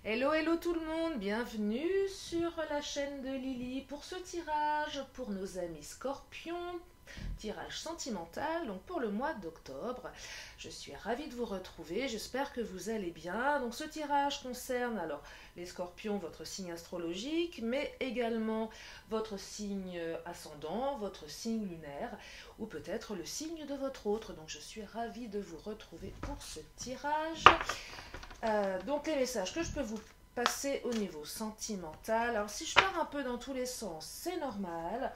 Hello, hello tout le monde, bienvenue sur la chaîne de Lily pour ce tirage pour nos amis scorpions, tirage sentimental, donc pour le mois d'octobre. Je suis ravie de vous retrouver, j'espère que vous allez bien. Donc ce tirage concerne alors les scorpions, votre signe astrologique, mais également votre signe ascendant, votre signe lunaire, ou peut-être le signe de votre autre. Donc je suis ravie de vous retrouver pour ce tirage. Donc les messages que je peux vous passer au niveau sentimental. Alors si je pars un peu dans tous les sens, c'est normal.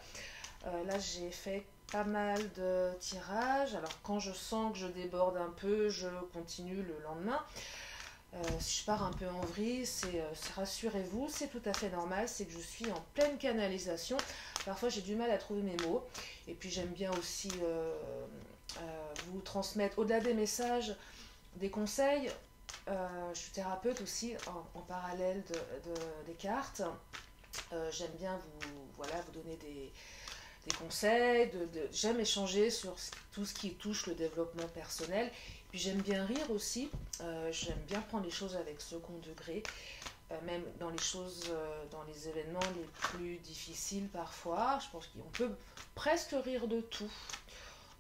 Là j'ai fait pas mal de tirages. Alors quand je sens que je déborde un peu, je continue le lendemain. Si je pars un peu en vrille, rassurez-vous, c'est tout à fait normal, c'est que je suis en pleine canalisation. Parfois j'ai du mal à trouver mes mots. Et puis j'aime bien aussi vous transmettre, au-delà des messages, des conseils. Je suis thérapeute aussi en parallèle des cartes. J'aime bien vous donner des conseils. J'aime échanger sur tout ce qui touche le développement personnel. Puis j'aime bien rire aussi. J'aime bien prendre les choses avec second degré. Même dans les choses, dans les événements les plus difficiles parfois. Je pense qu'on peut presque rire de tout.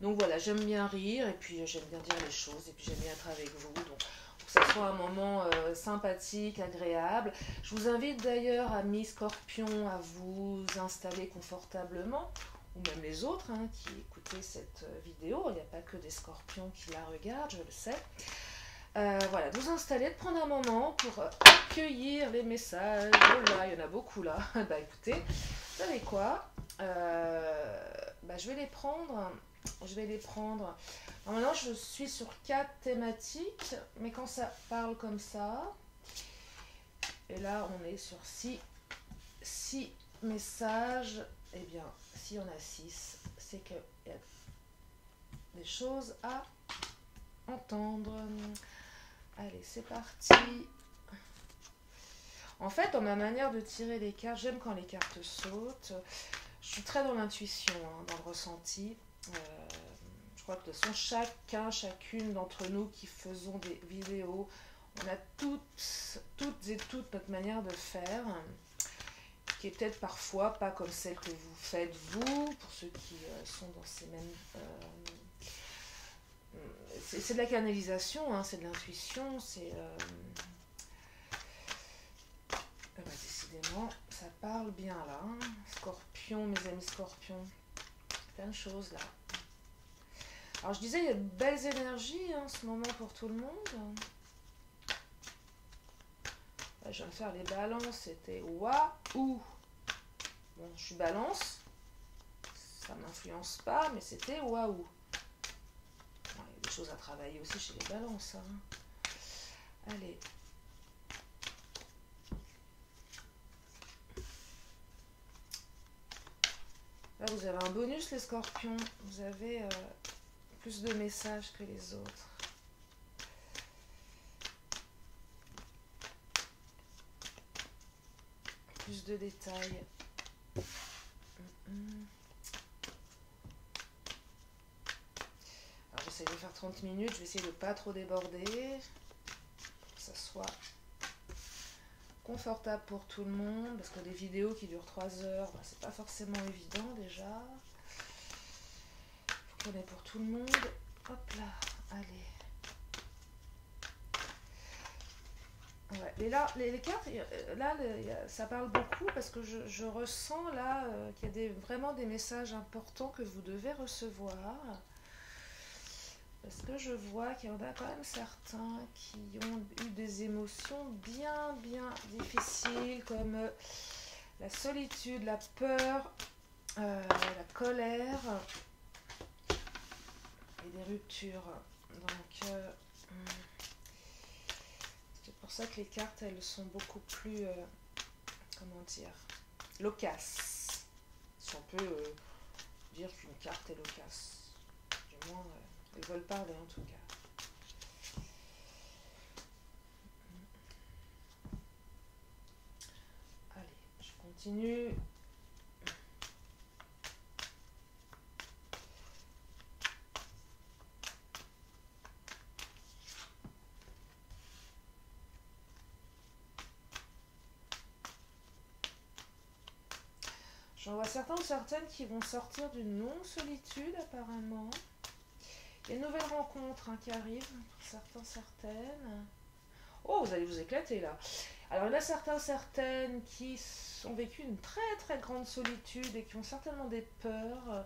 Donc voilà, j'aime bien rire et puis j'aime bien dire les choses et puis j'aime bien être avec vous. Donc que ça soit un moment sympathique, agréable. Je vous invite d'ailleurs, amis scorpions, à vous installer confortablement, ou même les autres qui écoutez cette vidéo. Il n'y a pas que des scorpions qui la regardent, je le sais. Voilà, de vous installer, de prendre un moment pour accueillir les messages. Oh là, il y en a beaucoup là. Bah écoutez, vous savez quoi, je vais les prendre. Alors maintenant, je suis sur 4 thématiques, mais quand ça parle comme ça, et là, on est sur 6 messages, eh bien, si on a 6, c'est qu'il y a des choses à entendre. Allez, c'est parti. En fait, dans ma manière de tirer les cartes, j'aime quand les cartes sautent. Je suis très dans l'intuition, dans le ressenti. Je crois que de toute façon, chacune d'entre nous qui faisons des vidéos, on a toutes et toutes notre manière de faire, qui est peut-être parfois pas comme celle que vous faites vous, pour ceux qui sont dans ces mêmes... c'est de la canalisation, c'est de l'intuition, décidément, ça parle bien là. Scorpion, mes amis scorpions, plein de choses là. Alors je disais, il y a de belles énergies en ce moment pour tout le monde. Là, je viens de faire les balances, c'était waouh. Bon, je suis balance, ça m'influence pas, mais c'était waouh. Bon, il y a des choses à travailler aussi chez les balances. Allez. Là, vous avez un bonus, les scorpions. Vous avez plus de messages que les autres. Plus de détails. Alors, j'essaie de faire 30 minutes. Je vais essayer de ne pas trop déborder. Pour que ça soit confortable pour tout le monde. Parce que des vidéos qui durent 3 heures, c'est pas forcément évident déjà. Faut qu'on ait pour tout le monde. Hop là, allez. Ouais. Et là, les cartes, là, ça parle beaucoup parce que je ressens là qu'il y a vraiment des messages importants que vous devez recevoir. Parce que je vois qu'il y en a quand même certains qui ont eu des émotions bien difficiles, comme la solitude, la peur, la colère et des ruptures. Donc, c'est pour ça que les cartes, elles sont beaucoup plus, comment dire, loquaces. Si on peut dire qu'une carte est loquace. Du moins, elles veulent parler en tout cas. Allez, je continue. J'en vois certains ou certaines qui vont sortir d'une longue solitude apparemment. Il y a une nouvelle rencontre qui arrive pour certains, certaines. Oh, vous allez vous éclater là. Alors il y en a certains, certaines qui ont vécu une très très grande solitude et qui ont certainement des peurs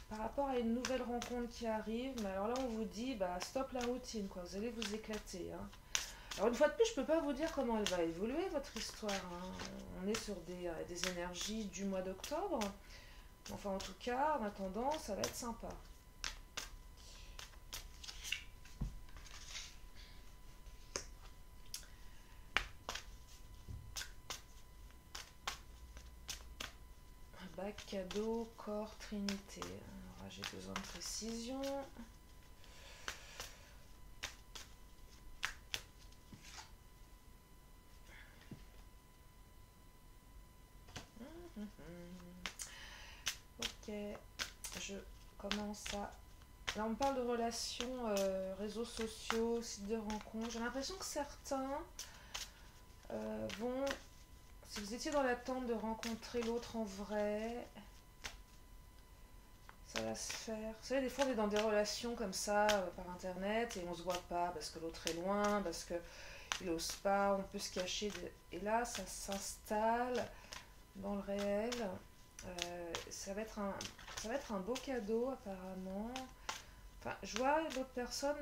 par rapport à une nouvelle rencontre qui arrive. Mais alors là on vous dit, bah stop la routine quoi, vous allez vous éclater. Alors une fois de plus, je peux pas vous dire comment elle va évoluer votre histoire. On est sur des énergies du mois d'octobre. Enfin en tout cas, en attendant, ça va être sympa. Bac, cadeau, corps, trinité. Alors j'ai besoin de précision. Ok, je commence à... Là on me parle de relations, réseaux sociaux, sites de rencontres. J'ai l'impression que certains vont... Si vous étiez dans l'attente de rencontrer l'autre en vrai, ça va se faire. Vous savez, des fois on est dans des relations comme ça par internet et on se voit pas parce que l'autre est loin, parce que il ose pas, on peut se cacher. Et là, ça s'installe dans le réel. Ça va être un beau cadeau apparemment. Enfin, je vois l'autre personne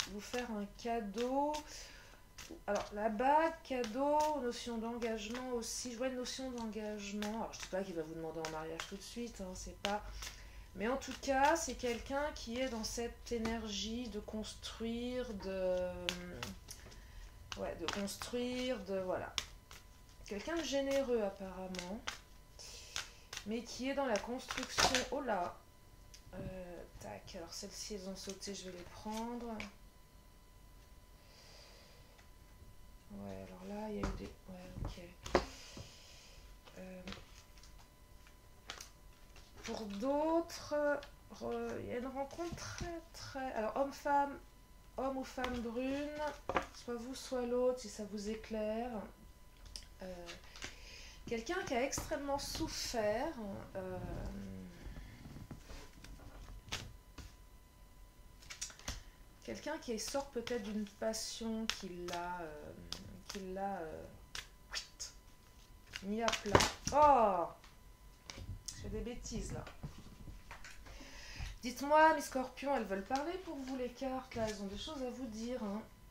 vous faire un cadeau. Alors, la bague, cadeau, notion d'engagement aussi. Je vois une notion d'engagement. Alors, je ne dis pas qu'il va vous demander en mariage tout de suite, c'est pas... Mais en tout cas, c'est quelqu'un qui est dans cette énergie de construire, de construire, voilà. Quelqu'un de généreux apparemment, mais qui est dans la construction. Oh là, tac, alors celles-ci elles ont sauté, je vais les prendre. Ouais, alors là, il y a eu des... Ouais, ok. Pour d'autres, il y a une rencontre très, très... Alors, homme-femme, homme ou femme brune, soit vous, soit l'autre, si ça vous éclaire. Quelqu'un qui a extrêmement souffert. Quelqu'un qui sort peut-être d'une passion qui l'a mis à plat. Oh, je fais des bêtises là. Dites-moi, mes scorpions, elles veulent parler pour vous les cartes là. Elles ont des choses à vous dire.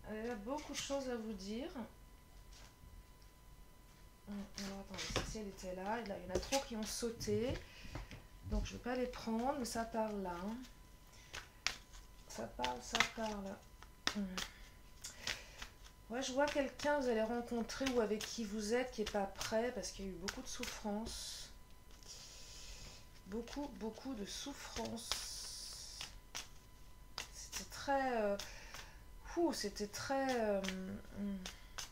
Elles ont beaucoup de choses à vous dire. Alors attendez, si elle était là, il y en a trop qui ont sauté. Donc je ne vais pas les prendre, mais ça parle là. Ça parle. Ouais, je vois quelqu'un que vous allez rencontrer ou avec qui vous êtes qui n'est pas prêt parce qu'il y a eu beaucoup de souffrance. Beaucoup de souffrance. C'était très... c'était très...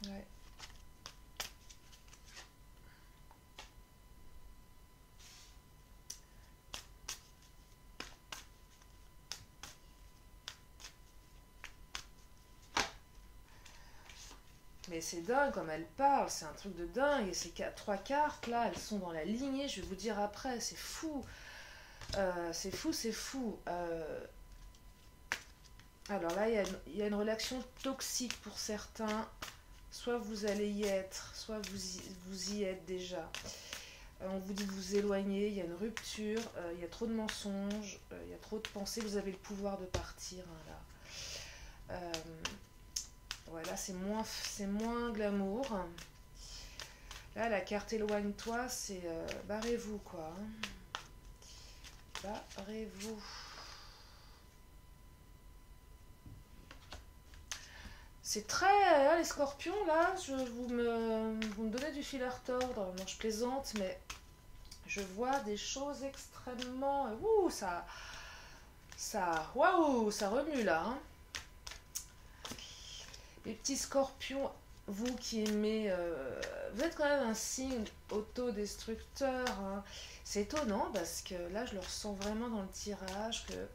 ouais. Mais c'est dingue comme elle parle, c'est un truc de dingue. Et ces trois cartes là, elles sont dans la lignée, je vais vous dire après, c'est fou. C'est fou. Alors là, il y a une relation toxique pour certains. Soit vous allez y être, soit vous y êtes déjà. On vous dit de vous éloigner, il y a une rupture, il y a trop de mensonges, il y a trop de pensées, vous avez le pouvoir de partir là. Ouais, là c'est moins glamour. Là la carte éloigne-toi, c'est barrez-vous quoi. Barrez-vous. C'est très... les scorpions là, vous me donnez du fil à retordre. Non, je plaisante, mais je vois des choses extrêmement... Waouh, ça remue là. Les petits scorpions, vous qui aimez, vous êtes quand même un signe autodestructeur. C'est étonnant parce que là, je le ressens vraiment dans le tirage que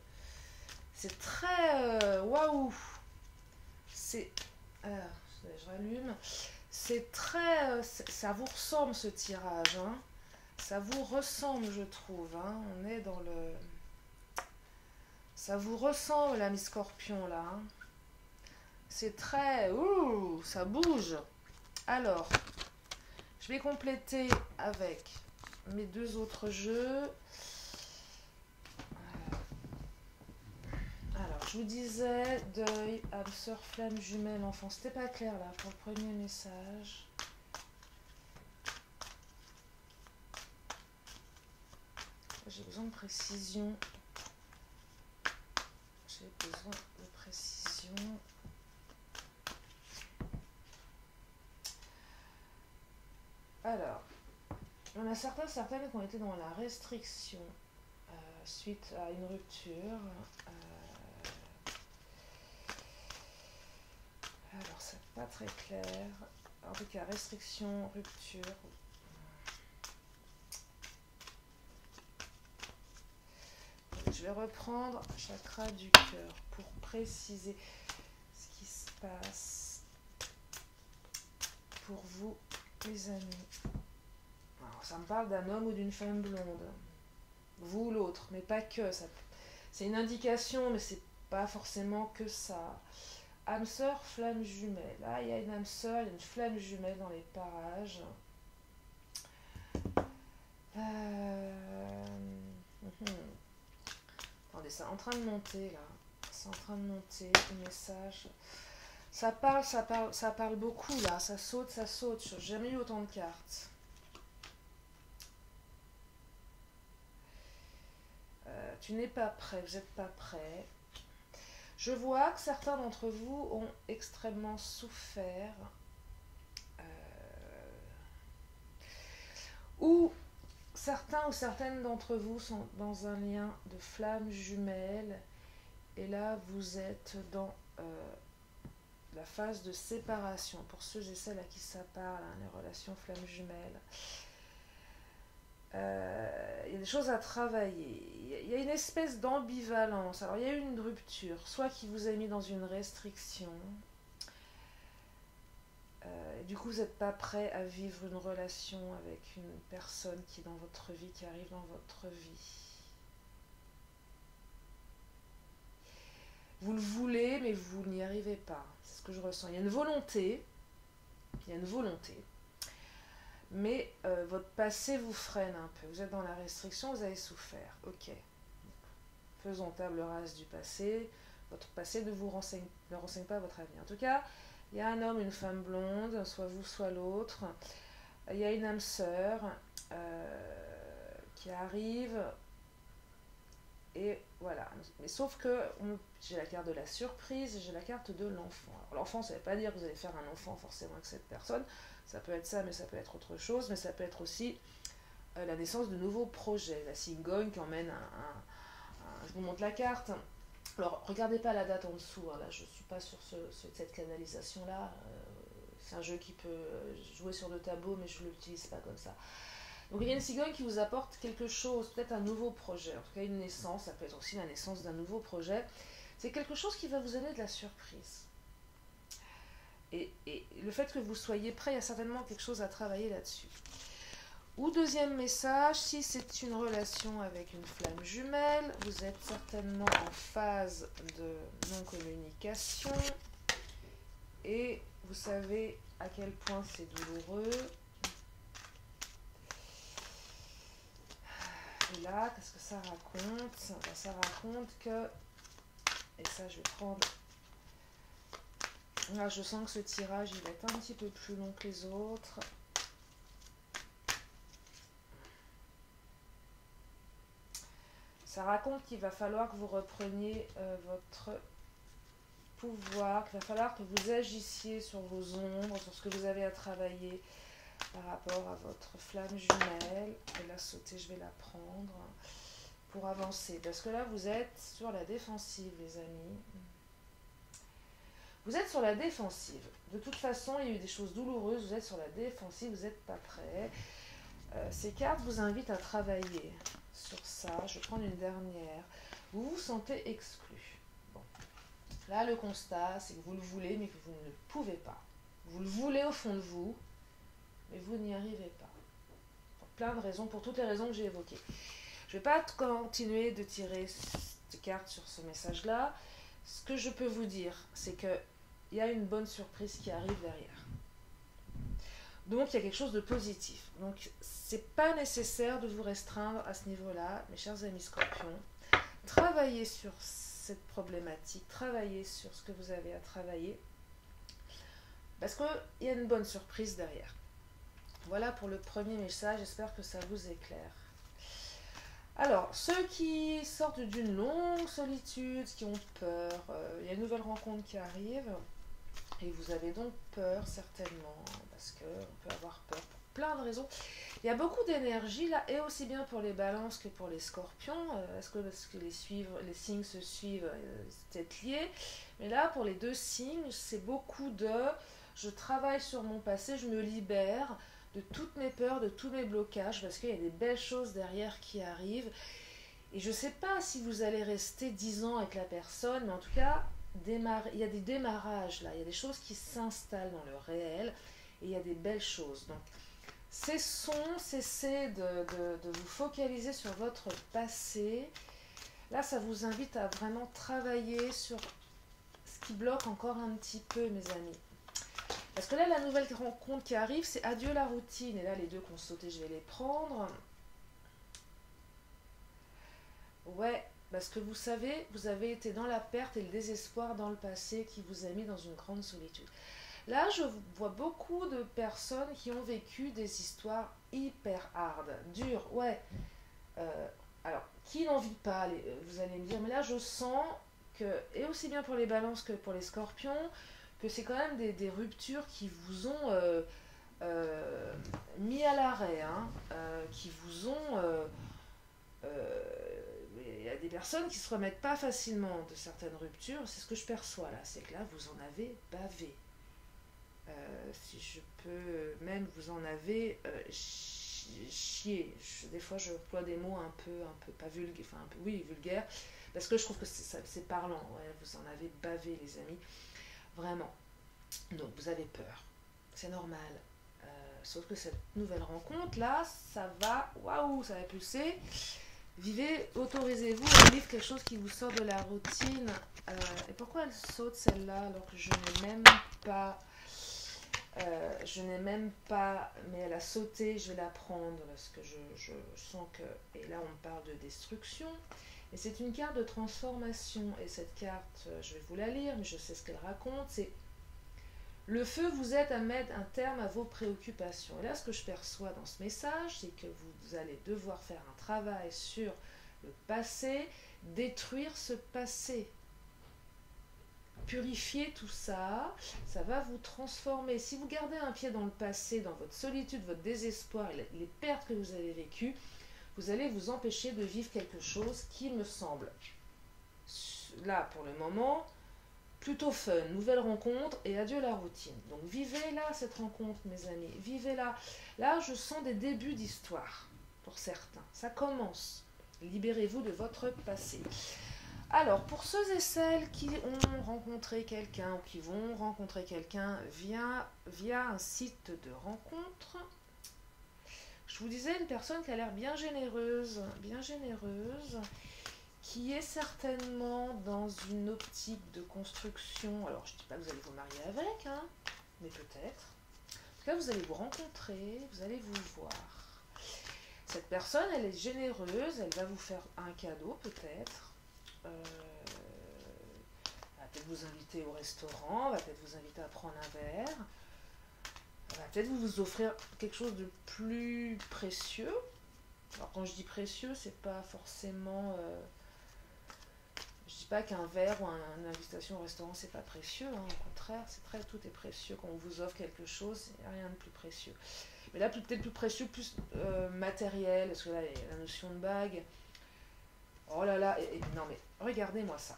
c'est très waouh. C'est, je rallume. C'est très, ça vous ressemble ce tirage. Ça vous ressemble, je trouve. Hein. On est dans le... Ça vous ressemble, l'ami Scorpion, là. Hein. C'est très... Ouh, ça bouge. Alors, je vais compléter avec mes deux autres jeux. Alors, je vous disais, deuil, âme sœur, flamme jumelle, enfant. C'était pas clair, là, pour le premier message. J'ai besoin de précision. J'ai besoin de précision. Alors, il y en a certaines qui ont été dans la restriction suite à une rupture. Alors, c'est pas très clair. En tout cas, restriction, rupture. Je vais reprendre chakra du cœur pour préciser ce qui se passe pour vous, les amis. Alors, ça me parle d'un homme ou d'une femme blonde. Vous ou l'autre, mais pas que. C'est une indication, mais c'est pas forcément que ça. Âme sœur, flamme jumelle. Là, il y a une âme sœur, il y a une flamme jumelle dans les parages. Attendez, c'est en train de monter là. C'est en train de monter le message. Ça parle beaucoup là. Ça saute, ça saute. J'ai jamais eu autant de cartes. Tu n'es pas prêt, vous n'êtes pas prêt. Je vois que certains d'entre vous ont extrêmement souffert. Ou certains ou certaines d'entre vous sont dans un lien de flamme jumelle. Et là, vous êtes dans la phase de séparation. Pour ceux et celles à qui ça parle, hein, les relations flamme jumelle. Il y a des choses à travailler. Il y a une espèce d'ambivalence. Alors, il y a eu une rupture, soit qui vous a mis dans une restriction. Du coup, vous n'êtes pas prêt à vivre une relation avec une personne qui est dans votre vie, qui arrive dans votre vie. Vous le voulez, mais vous n'y arrivez pas. C'est ce que je ressens. Il y a une volonté. Il y a une volonté. Mais votre passé vous freine un peu. Vous êtes dans la restriction, vous avez souffert. Ok. Faisons table rase du passé. Votre passé ne vous renseigne pas votre avenir. En tout cas, il y a un homme, une femme blonde, soit vous, soit l'autre. Il y a une âme sœur qui arrive. Et voilà. Mais sauf que j'ai la carte de la surprise et j'ai la carte de l'enfant. L'enfant, ça ne veut pas dire que vous allez faire un enfant forcément avec cette personne. Ça peut être ça, mais ça peut être autre chose. Mais ça peut être aussi la naissance de nouveaux projets. La cigogne qui emmène je vous montre la carte. Alors, regardez pas la date en dessous. Hein, là, je ne suis pas sur cette canalisation-là. C'est un jeu qui peut jouer sur le tableau, mais je ne l'utilise pas comme ça. Donc, il y a une cigogne qui vous apporte quelque chose, peut-être un nouveau projet. En tout cas, une naissance. Ça peut être aussi la naissance d'un nouveau projet. C'est quelque chose qui va vous donner de la surprise. Et le fait que vous soyez prêt, il y a certainement quelque chose à travailler là-dessus. Ou deuxième message, si c'est une relation avec une flamme jumelle, vous êtes certainement en phase de non-communication. Et vous savez à quel point c'est douloureux. Et là, qu'est-ce que ça raconte? Ça raconte que... Et ça, je vais prendre... Là, je sens que ce tirage, il va être un petit peu plus long que les autres. Ça raconte qu'il va falloir que vous repreniez votre pouvoir, qu'il va falloir que vous agissiez sur vos ombres, sur ce que vous avez à travailler par rapport à votre flamme jumelle. Je vais la sauter, je vais la prendre pour avancer. Parce que là, vous êtes sur la défensive, les amis. Vous êtes sur la défensive. De toute façon, il y a eu des choses douloureuses. Vous êtes sur la défensive, vous n'êtes pas prêt. Ces cartes vous invitent à travailler sur ça. Je vais prendre une dernière. Vous vous sentez exclu. Bon. Là, le constat, c'est que vous le voulez, mais que vous ne le pouvez pas. Vous le voulez au fond de vous, mais vous n'y arrivez pas. Pour plein de raisons, pour toutes les raisons que j'ai évoquées. Je ne vais pas continuer de tirer des cartes sur ce message-là. Ce que je peux vous dire, c'est qu'il y a une bonne surprise qui arrive derrière. Donc, il y a quelque chose de positif. Donc, c'est pas nécessaire de vous restreindre à ce niveau-là, mes chers amis scorpions. Travaillez sur cette problématique, travaillez sur ce que vous avez à travailler, parce qu'il y a une bonne surprise derrière. Voilà pour le premier message, j'espère que ça vous éclaire. Alors, ceux qui sortent d'une longue solitude, qui ont peur, il y a une nouvelle rencontre qui arrive, et vous avez donc peur certainement, parce qu'on peut avoir peur pour plein de raisons. Il y a beaucoup d'énergie là, et aussi bien pour les balances que pour les scorpions, parce que les signes se suivent, c'est peut-être lié, mais là pour les deux signes, c'est beaucoup de je travaille sur mon passé, je me libère de toutes mes peurs, de tous mes blocages, parce qu'il y a des belles choses derrière qui arrivent, et je ne sais pas si vous allez rester 10 ans avec la personne, mais en tout cas, il y a des démarrages là, il y a des choses qui s'installent dans le réel, et il y a des belles choses, donc cessez de vous focaliser sur votre passé. Là, ça vous invite à vraiment travailler sur ce qui bloque encore un petit peu, mes amis. Parce que là, la nouvelle rencontre qui arrive, c'est adieu la routine. Et là, les deux qui ont sauté, je vais les prendre. Ouais, parce que vous savez, vous avez été dans la perte et le désespoir dans le passé qui vous a mis dans une grande solitude. Là, je vois beaucoup de personnes qui ont vécu des histoires hyper hard, dures, ouais. Alors, qui n'en vit pas, vous allez me dire, mais là, je sens que, et aussi bien pour les balances que pour les scorpions, que c'est quand même des ruptures qui vous ont mis à l'arrêt, hein, qui vous ont... il y a des personnes qui ne se remettent pas facilement de certaines ruptures, c'est ce que je perçois là, c'est que là, vous en avez bavé. Si je peux, même vous en avez chié. Des fois, je emploie des mots un peu pas vulgaires, enfin, oui, vulgaires, parce que je trouve que c'est parlant. Ouais, vous en avez bavé, les amis. Vraiment. Donc, vous avez peur. C'est normal. Sauf que cette nouvelle rencontre, là, ça va, waouh, ça va pulser. Vivez, autorisez-vous à vivre quelque chose qui vous sort de la routine. Et pourquoi elle saute, celle-là, alors que je n'ai même pas... mais elle a sauté, je vais la prendre parce que je sens que, et là on parle de destruction, et c'est une carte de transformation, et cette carte, je vais vous la lire, mais je sais ce qu'elle raconte, c'est le feu vous aide à mettre un terme à vos préoccupations. Et là ce que je perçois dans ce message, c'est que vous allez devoir faire un travail sur le passé, détruire ce passé, purifier tout ça, ça va vous transformer. Si vous gardez un pied dans le passé, dans votre solitude, votre désespoir et les pertes que vous avez vécues, vous allez vous empêcher de vivre quelque chose qui me semble, là pour le moment, plutôt fun, nouvelle rencontre et adieu la routine. Donc vivez là cette rencontre, mes amis, vivez là. Là, je sens des débuts d'histoire pour certains. Ça commence. Libérez-vous de votre passé. Alors, pour ceux et celles qui ont rencontré quelqu'un ou qui vont rencontrer quelqu'un via un site de rencontre, je vous disais une personne qui a l'air bien généreuse, qui est certainement dans une optique de construction. Alors, je ne dis pas que vous allez vous marier avec, hein, mais peut-être. En tout cas, vous allez vous rencontrer, vous allez vous voir. Cette personne, elle est généreuse, elle va vous faire un cadeau peut-être. Elle va peut-être vous inviter au restaurant, elle va peut-être vous inviter à prendre un verre, elle va peut-être vous offrir quelque chose de plus précieux. Alors quand je dis précieux, c'est pas forcément... je dis pas qu'un verre ou une invitation au restaurant c'est pas précieux, hein, au contraire, tout est précieux. Quand on vous offre quelque chose, il n'y a rien de plus précieux. Mais là, peut-être plus précieux, plus matériel, parce que là, il y a la notion de bague. Oh là là, non mais regardez-moi ça.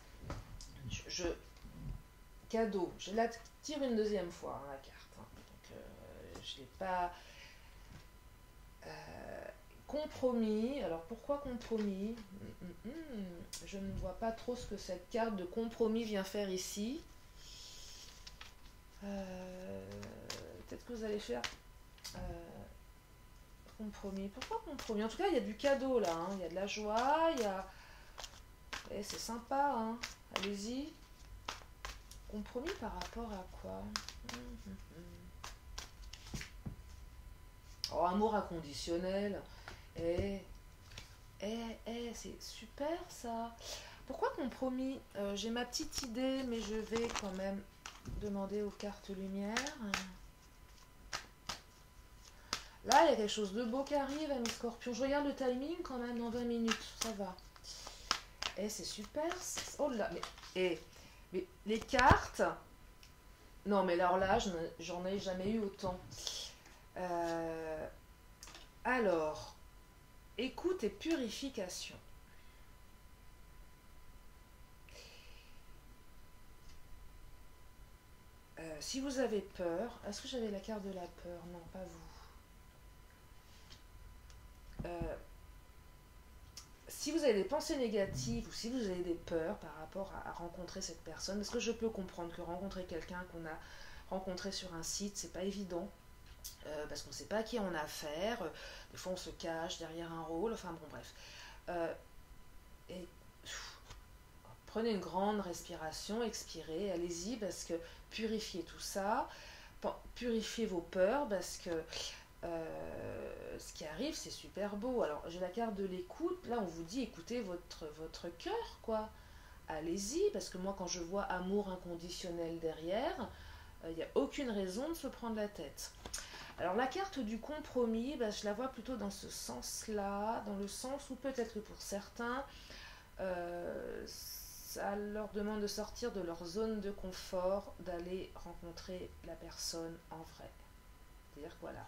Cadeau, je la tire une deuxième fois, hein, la carte. Hein. Donc, je l'ai pas... compromis, alors pourquoi compromis? Je ne vois pas trop ce que cette carte de compromis vient faire ici. Peut-être que vous allez faire... compromis. Pourquoi compromis? En tout cas, il y a du cadeau là, hein. Il y a de la joie, il y a... Eh, c'est sympa, hein. Allez-y. Compromis par rapport à quoi? Oh, amour inconditionnel. Eh, c'est super ça. Pourquoi compromis? J'ai ma petite idée, mais je vais quand même demander aux cartes lumière. Là, il y a quelque chose de beau qui arrive, ami Scorpion. Je regarde le timing quand même dans 20 minutes, ça va. Eh, c'est super. Oh là, mais les cartes... Non, mais alors là, j'en ai jamais eu autant. Alors, écoute et purification. Si vous avez peur, est-ce que j'avais la carte de la peur? Non, pas vous. Si vous avez des pensées négatives ou si vous avez des peurs par rapport à rencontrer cette personne, parce que je peux comprendre que rencontrer quelqu'un qu'on a rencontré sur un site, c'est pas évident, parce qu'on ne sait pas à qui on a affaire, des fois on se cache derrière un rôle, enfin bon bref. Et prenez une grande respiration, expirez, allez-y, parce que purifiez tout ça, purifiez vos peurs, parce que ce qui arrive, c'est super beau. Alors, j'ai la carte de l'écoute. Là, on vous dit, écoutez votre cœur, quoi. Allez-y, parce que moi, quand je vois amour inconditionnel derrière, il n'y a aucune raison de se prendre la tête. Alors, la carte du compromis, bah, je la vois plutôt dans ce sens-là, dans le sens où peut-être que pour certains, ça leur demande de sortir de leur zone de confort, d'aller rencontrer la personne en vrai. C'est-à-dire que voilà,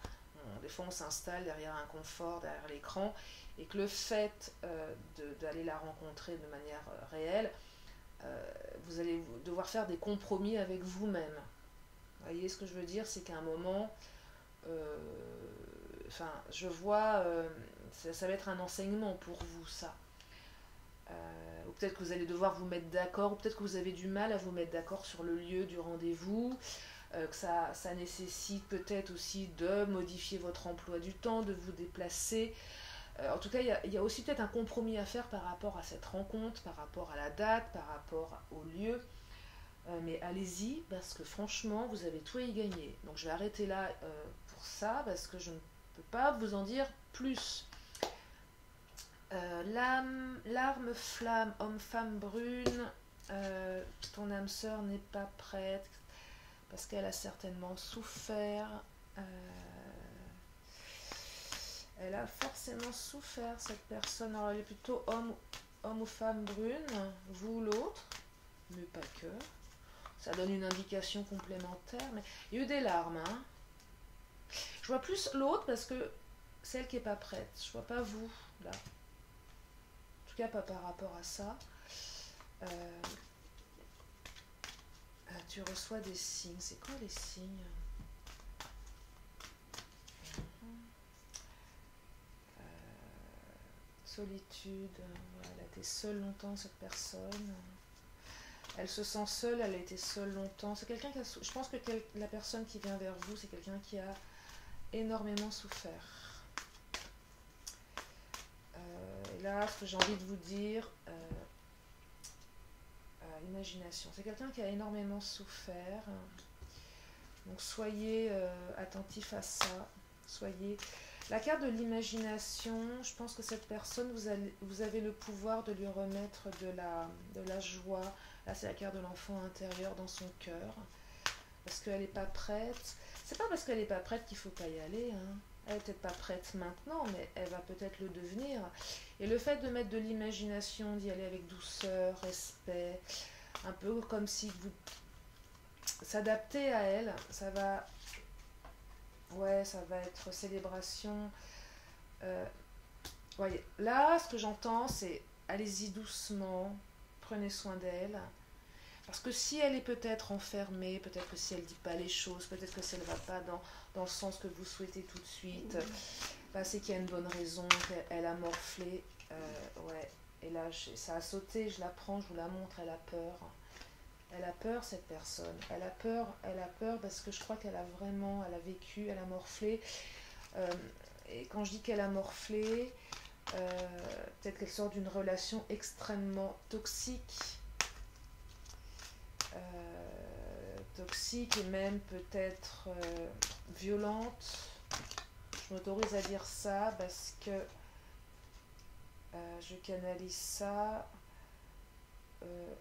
des fois on s'installe derrière un confort, derrière l'écran, et que le fait d'aller la rencontrer de manière réelle, vous allez devoir faire des compromis avec vous-même. Vous voyez ce que je veux dire? C'est qu'à un moment, je vois, ça va être un enseignement pour vous, ça. Ou peut-être que vous allez devoir vous mettre d'accord, ou peut-être que vous avez du mal à vous mettre d'accord sur le lieu du rendez-vous, que ça nécessite peut-être aussi de modifier votre emploi du temps, de vous déplacer. En tout cas, il y a aussi peut-être un compromis à faire par rapport à cette rencontre, par rapport à la date, par rapport au lieu. Mais allez-y, parce que franchement, vous avez tout à y gagner. Donc je vais arrêter là pour ça, parce que je ne peux pas vous en dire plus. Larme, flamme, homme-femme brune, ton âme sœur n'est pas prête, parce qu'elle a certainement souffert. Elle a forcément souffert, cette personne. Alors elle est plutôt homme ou femme brune, vous ou l'autre, mais pas que. Ça donne une indication complémentaire, mais il y a eu des larmes. Hein. Je vois plus l'autre parce que celle qui n'est pas prête. Je vois pas vous, là. En tout cas, pas par rapport à ça. Tu reçois des signes. C'est quoi les signes? Solitude. Elle a été seule longtemps, cette personne. Elle se sent seule, elle a été seule longtemps. C'est quelqu'un qui a... Je pense que la personne qui vient vers vous, c'est quelqu'un qui a énormément souffert. Et là, ce que j'ai envie de vous dire... imagination. C'est quelqu'un qui a énormément souffert. Donc soyez attentifs à ça. Soyez... La carte de l'imagination, je pense que cette personne, vous avez le pouvoir de lui remettre de la joie. Là, c'est la carte de l'enfant intérieur dans son cœur. Parce qu'elle n'est pas prête. C'est pas parce qu'elle n'est pas prête qu'il ne faut pas y aller. Hein. Elle n'est peut-être pas prête maintenant, mais elle va peut-être le devenir. Et le fait de mettre de l'imagination, d'y aller avec douceur, respect, un peu comme si vous s'adapter à elle, ça va... Ouais, ça va être célébration. Voyez, là, ce que j'entends, c'est allez-y doucement, prenez soin d'elle. Parce que si elle est peut-être enfermée, peut-être que si elle ne dit pas les choses, peut-être que si elle ne va pas dans le sens que vous souhaitez tout de suite, bah, c'est qu'il y a une bonne raison, qu'elle a morflé. Ouais. Et là, ça a sauté, je la prends, je vous la montre, elle a peur. Elle a peur, cette personne. Elle a peur parce que je crois qu'elle a vécu, elle a morflé. Et quand je dis qu'elle a morflé, peut-être qu'elle sort d'une relation extrêmement toxique. Toxique et même peut-être violente. Je m'autorise à dire ça parce que je canalise ça.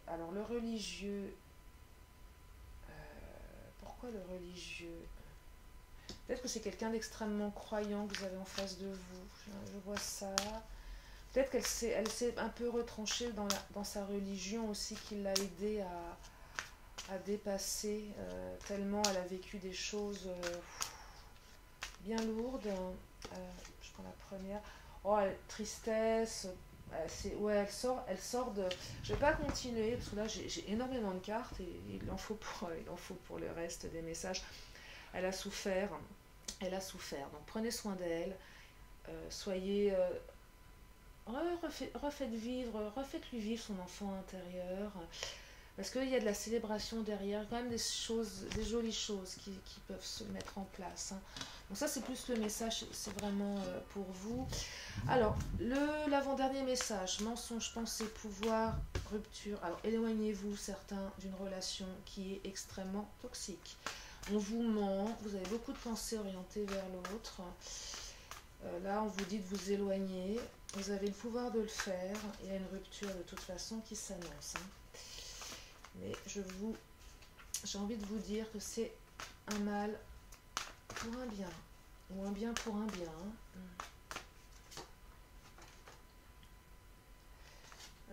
Alors le religieux, pourquoi le religieux? Peut-être que c'est quelqu'un d'extrêmement croyant que vous avez en face de vous. Je vois ça. Peut-être qu'elle s'est un peu retranchée dans sa religion aussi, qui l'a aidée à dépasser, tellement elle a vécu des choses bien lourdes. Je prends la première. Oh, tristesse. Ouais, elle sort de. Je vais pas continuer parce que là j'ai énormément de cartes et il en faut pour le reste des messages. Elle a souffert. Elle a souffert. Donc prenez soin d'elle. Soyez. Refaites-lui vivre son enfant intérieur. Parce qu'il y a de la célébration derrière, quand même des choses, des jolies choses qui peuvent se mettre en place. Hein. Donc ça c'est plus le message, c'est vraiment pour vous. Alors, l'avant-dernier message, mensonge, pensée, pouvoir, rupture. Alors éloignez-vous certains d'une relation qui est extrêmement toxique. On vous ment, vous avez beaucoup de pensées orientées vers l'autre. Là on vous dit de vous éloigner, vous avez le pouvoir de le faire, il y a une rupture de toute façon qui s'annonce. Hein. Mais j'ai envie de vous dire que c'est un mal pour un bien, ou un bien pour un bien.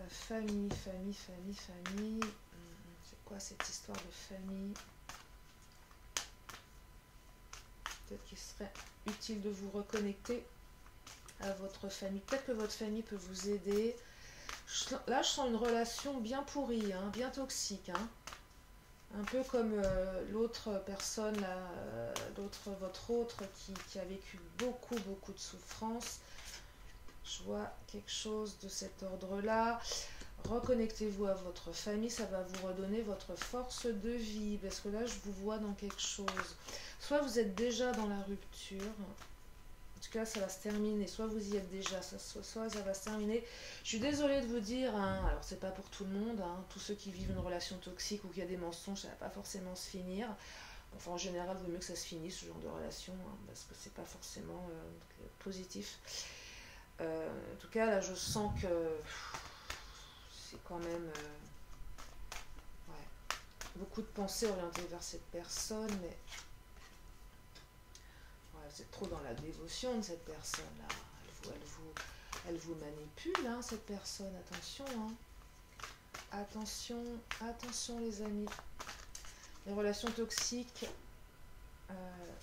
Famille. C'est quoi cette histoire de famille? Peut-être qu'il serait utile de vous reconnecter à votre famille. Peut-être que votre famille peut vous aider. Là, je sens une relation bien pourrie, hein, bien toxique. Hein. Un peu comme l'autre personne, votre autre qui a vécu beaucoup de souffrance. Je vois quelque chose de cet ordre-là. Reconnectez-vous à votre famille, ça va vous redonner votre force de vie. Parce que là, je vous vois dans quelque chose. Soit vous êtes déjà dans la rupture. En tout cas, ça va se terminer. Soit vous y êtes déjà, soit ça va se terminer. Je suis désolée de vous dire, hein, alors c'est pas pour tout le monde, hein, tous ceux qui vivent une relation toxique ou qui a des mensonges, ça va pas forcément se finir. Enfin, en général, il vaut mieux que ça se finisse, ce genre de relation, hein, parce que c'est pas forcément positif. En tout cas, là, je sens que c'est quand même beaucoup de pensées orientées vers cette personne, mais vous êtes trop dans la dévotion de cette personne-là. Elle vous manipule, hein, cette personne. Attention, hein. Attention les amis. Les relations toxiques.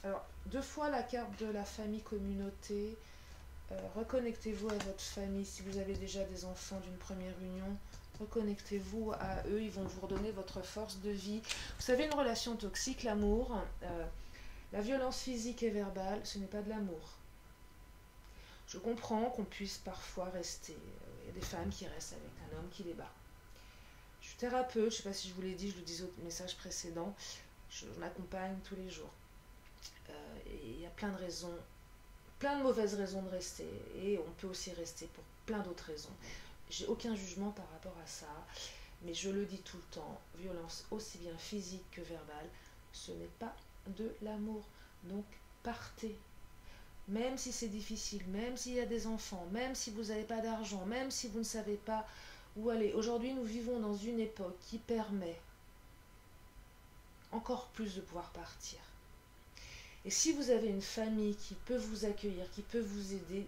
Alors, 2 fois la carte de la famille communauté. Reconnectez-vous à votre famille. Si vous avez déjà des enfants d'une première union, reconnectez-vous à eux. Ils vont vous redonner votre force de vie. Vous savez, une relation toxique, l'amour, la violence physique et verbale, ce n'est pas de l'amour. Je comprends qu'on puisse parfois rester. Il y a des femmes qui restent avec un homme qui les bat. Je suis thérapeute, je ne sais pas si je vous l'ai dit, je le disais au message précédent. Je m'accompagne tous les jours. Et il y a plein de raisons, plein de mauvaises raisons de rester. Et on peut aussi rester pour plein d'autres raisons. J'ai aucun jugement par rapport à ça. Mais je le dis tout le temps, violence aussi bien physique que verbale, ce n'est pas de l'amour. Donc partez. Même si c'est difficile, même s'il y a des enfants, même si vous n'avez pas d'argent, même si vous ne savez pas où aller. Aujourd'hui, nous vivons dans une époque qui permet encore plus de pouvoir partir. Et si vous avez une famille qui peut vous accueillir, qui peut vous aider,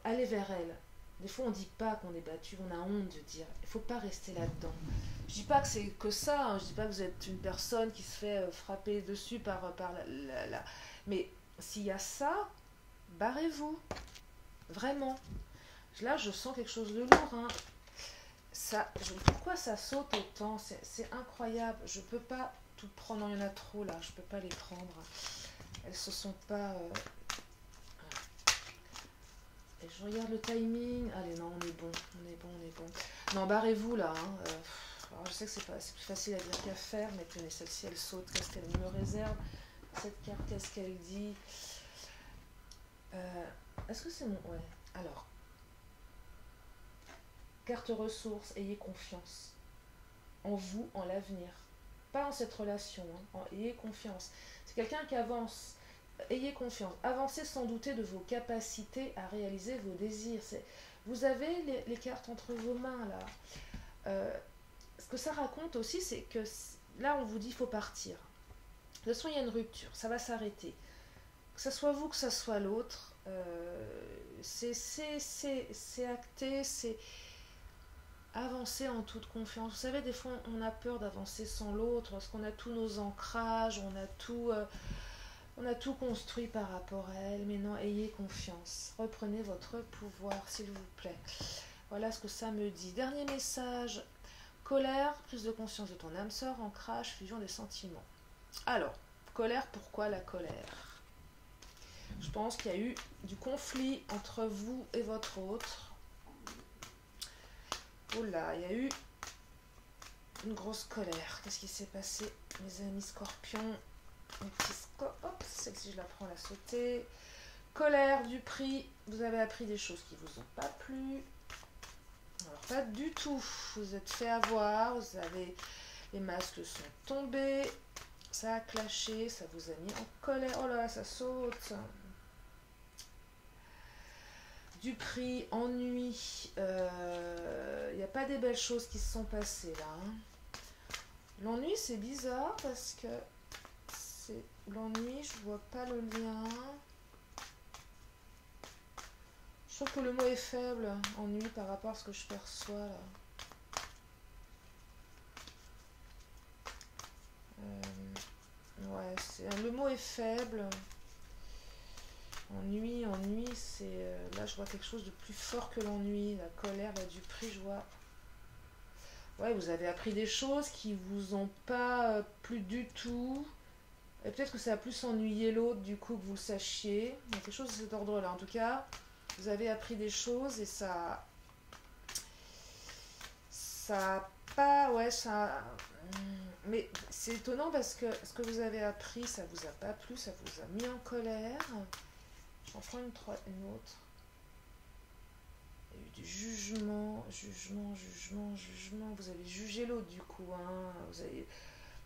allez vers elle. Des fois, on ne dit pas qu'on est battu, on a honte de dire. Il ne faut pas rester là-dedans. Je ne dis pas que c'est que ça, hein. Je ne dis pas que vous êtes une personne qui se fait frapper dessus par la... Mais s'il y a ça, barrez-vous. Vraiment. Là, je sens quelque chose de lourd. Hein. Pourquoi ça saute autant? C'est incroyable. Je ne peux pas tout prendre. Non, il y en a trop là. Je ne peux pas les prendre. Elles se sont pas... Et je regarde le timing. Allez, non, on est bon. Non, barrez-vous là. Hein. Alors, je sais que c'est plus facile à dire qu'à faire, mais tenez, celle-ci, elle saute. Qu'est-ce qu'elle me réserve? Cette carte, qu'est-ce qu'elle dit? Est-ce que c'est mon... Ouais. Alors, carte ressources, ayez confiance en vous, en l'avenir. Pas en cette relation, hein, ayez confiance. C'est quelqu'un qui avance. Ayez confiance. Avancez sans douter de vos capacités à réaliser vos désirs. Vous avez les cartes entre vos mains, là. Ce que ça raconte aussi, c'est que là, on vous dit qu'il faut partir. De toute façon, il y a une rupture. Ça va s'arrêter. Que ce soit vous, que ce soit l'autre. C'est acté, c'est... Avancer en toute confiance. Vous savez, des fois, on a peur d'avancer sans l'autre, parce qu'on a tous nos ancrages, on a tout construit par rapport à elle. Mais non, ayez confiance. Reprenez votre pouvoir, s'il vous plaît. Voilà ce que ça me dit. Dernier message. Colère, prise de conscience de ton âme sœur, ancrage, fusion des sentiments. Alors, colère, pourquoi la colère? Je pense qu'il y a eu du conflit entre vous et votre autre. Oula, il y a eu une grosse colère. Qu'est-ce qui s'est passé, mes amis scorpions? Hop, celle-ci je la prends, la sauter. Colère du prix. Vous avez appris des choses qui vous ont pas plu. Alors pas du tout. Vous êtes fait avoir. Vous avez... Les masques sont tombés. Ça a clashé. Ça vous a mis en colère. Oh là, ça saute. Du prix, ennui, il n'y a pas des belles choses qui se sont passées là. Hein. L'ennui, c'est bizarre parce que c'est l'ennui, je vois pas le lien. Je trouve que le mot est faible, ennui, par rapport à ce que je perçois là. Ouais, le mot est faible. Ennui, c'est... là, je vois quelque chose de plus fort que l'ennui. La colère, là, du prix, je vois... Ouais, vous avez appris des choses qui vous ont pas plu du tout. Et peut-être que ça a plus ennuyé l'autre, du coup, que vous le sachiez. Il y a quelque chose de cet ordre-là. En tout cas, vous avez appris des choses et ça... Ça a pas... Ouais, ça... Mais c'est étonnant parce que ce que vous avez appris, ça vous a pas plu, ça vous a mis en colère. J'en prends une autre. Il y a eu du jugement. Vous avez jugé l'autre du coup. Hein.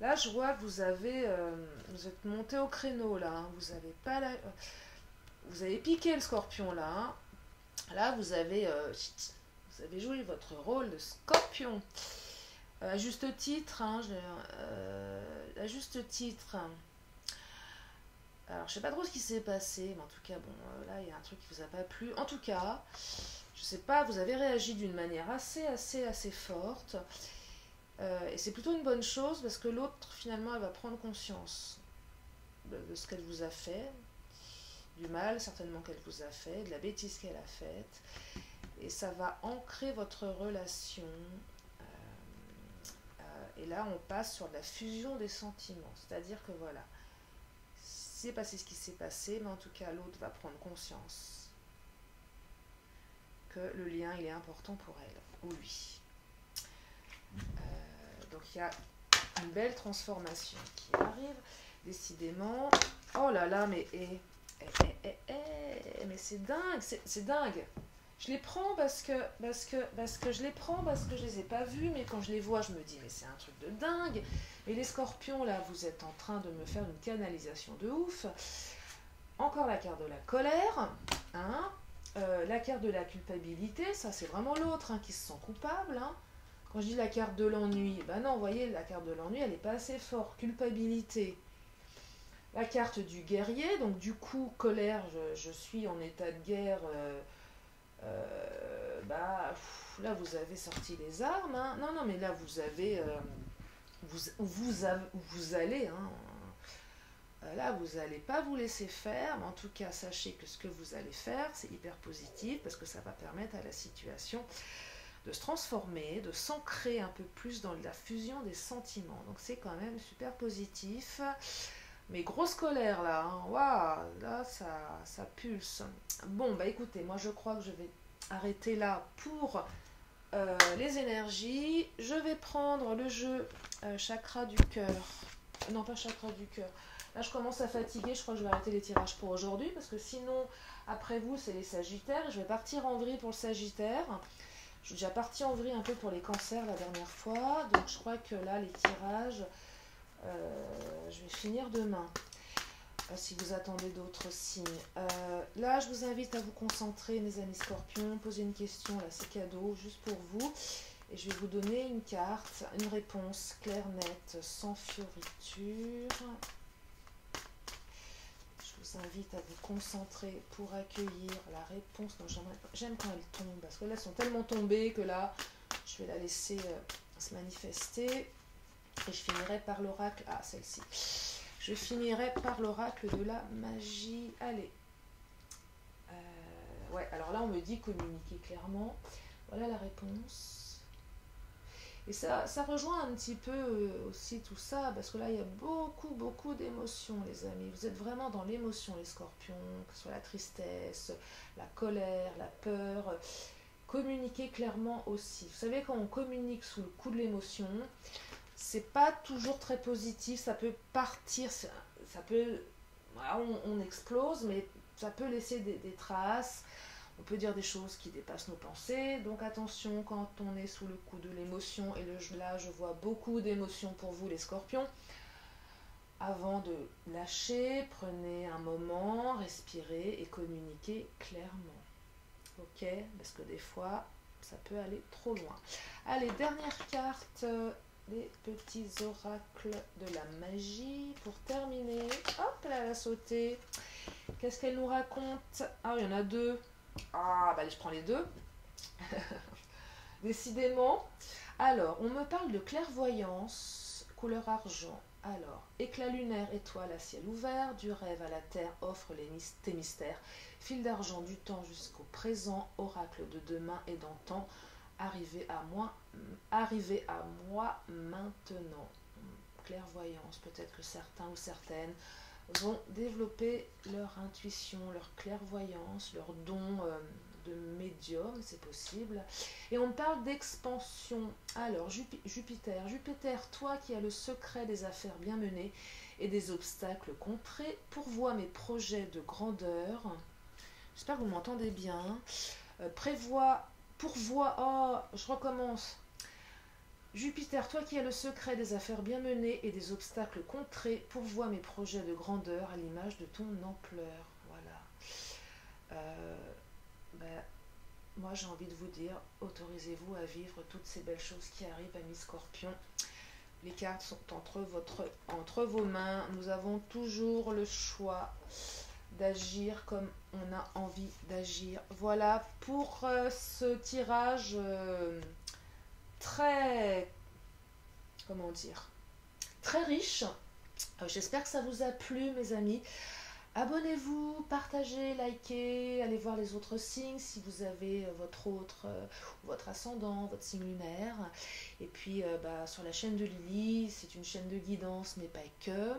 Là, je vois que vous êtes monté au créneau là. Hein. Vous avez piqué le scorpion là. Hein. Là, vous avez joué votre rôle de scorpion. À juste titre. Hein, à juste titre. Alors, je sais pas trop ce qui s'est passé, mais en tout cas, bon, là, il y a un truc qui vous a pas plu. En tout cas, je sais pas, vous avez réagi d'une manière assez forte. Et c'est plutôt une bonne chose parce que l'autre, finalement, elle va prendre conscience de ce qu'elle vous a fait, du mal, certainement, qu'elle vous a fait, de la bêtise qu'elle a faite. Et ça va ancrer votre relation. Et là, on passe sur de la fusion des sentiments. C'est-à-dire que voilà. C'est passé ce qui s'est passé, mais en tout cas l'autre va prendre conscience que le lien il est important pour elle ou lui. Donc il y a une belle transformation qui arrive, décidément. Oh là là, mais mais c'est dingue, c'est dingue. Je les prends parce que je les ai pas vus, mais quand je les vois, je me dis mais c'est un truc de dingue. Et les scorpions là, vous êtes en train de me faire une canalisation de ouf. Encore la carte de la colère, hein. La carte de la culpabilité, ça c'est vraiment l'autre hein, qui se sent coupable. Hein. Quand je dis la carte de l'ennui, ben non, vous voyez, la carte de l'ennui, elle n'est pas assez forte. Culpabilité. La carte du guerrier, donc du coup, colère, je suis en état de guerre. Là vous avez sorti les armes. Hein. Non, mais là vous avez... vous allez... Hein, là, vous n'allez pas vous laisser faire, mais en tout cas, sachez que ce que vous allez faire, c'est hyper positif parce que ça va permettre à la situation de se transformer, de s'ancrer un peu plus dans la fusion des sentiments. Donc, c'est quand même super positif. Mais grosse colère là, hein. Waouh, là, ça pulse. Bon, bah écoutez, moi je crois que je vais arrêter là pour les énergies. Je vais prendre le jeu chakra du cœur. Non, pas chakra du cœur. Là, je commence à fatiguer. Je crois que je vais arrêter les tirages pour aujourd'hui parce que sinon, après vous, c'est les Sagittaires. Je vais partir en vrille pour le Sagittaire. Je suis déjà partie en vrille un peu pour les Cancers la dernière fois. Donc, je crois que là, les tirages, je vais finir demain. Si vous attendez d'autres signes. Là, je vous invite à vous concentrer, mes amis Scorpions. Posez une question, là, c'est cadeau, juste pour vous. Et je vais vous donner une carte, une réponse claire, nette, sans fioriture. Je vous invite à vous concentrer pour accueillir la réponse. J'aime quand elles tombent, parce que là, elles sont tellement tombées que là, je vais la laisser se manifester. Et je finirai par l'oracle. Ah, celle-ci. Je finirai par l'oracle de la magie. Allez. Ouais, alors là, on me dit communiquer clairement. Voilà la réponse. Et ça rejoint un petit peu aussi tout ça, parce que là, il y a beaucoup d'émotions, les amis. Vous êtes vraiment dans l'émotion, les Scorpions, que ce soit la tristesse, la colère, la peur. Communiquer clairement aussi. Vous savez, quand on communique sous le coup de l'émotion, c'est pas toujours très positif, ça peut partir, ça peut, voilà, on explose, mais ça peut laisser des traces, on peut dire des choses qui dépassent nos pensées, donc attention quand on est sous le coup de l'émotion, et là je vois beaucoup d'émotions pour vous les Scorpions. Avant de lâcher, prenez un moment, respirez et communiquez clairement, ok, parce que des fois ça peut aller trop loin. Allez, dernière carte, les petits oracles de la magie pour terminer. Hop là, elle a sauté. Qu'est-ce qu'elle nous raconte? Ah, il y en a deux. Ah, bah allez, je prends les deux. Décidément. Alors, on me parle de clairvoyance, couleur argent. Alors, éclat lunaire, étoile à ciel ouvert, du rêve à la terre, offre tes mystères. Fil d'argent du temps jusqu'au présent, oracle de demain et d'antan. Arrivé à moi maintenant. Clairvoyance, peut-être que certains ou certaines vont développer leur intuition, leur clairvoyance, leur don de médium, c'est possible. Et on parle d'expansion. Alors, Jupiter, toi qui as le secret des affaires bien menées et des obstacles contrés, pourvois mes projets de grandeur. J'espère que vous m'entendez bien. Pourvois, oh, je recommence. Jupiter, toi qui as le secret des affaires bien menées et des obstacles contrés, pourvois mes projets de grandeur à l'image de ton ampleur. Voilà. Moi j'ai envie de vous dire, autorisez-vous à vivre toutes ces belles choses qui arrivent, amis Scorpions. Les cartes sont entre vos mains. Nous avons toujours le choix d'agir comme on a envie d'agir. Voilà pour ce tirage très, comment dire, très riche. J'espère que ça vous a plu, mes amis. Abonnez-vous, partagez, likez, allez voir les autres signes si vous avez votre ascendant, votre signe lunaire. Et puis sur la chaîne de Lily, c'est une chaîne de guidance, mais pas que.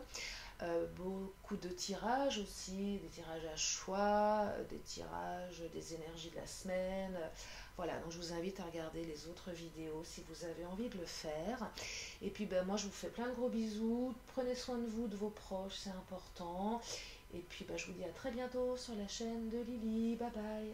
Beaucoup de tirages aussi, des tirages à choix, des tirages des énergies de la semaine. Voilà, donc je vous invite à regarder les autres vidéos si vous avez envie de le faire. Et puis moi je vous fais plein de gros bisous, prenez soin de vous, de vos proches, c'est important. Et puis je vous dis à très bientôt sur la chaîne de Lily, bye bye.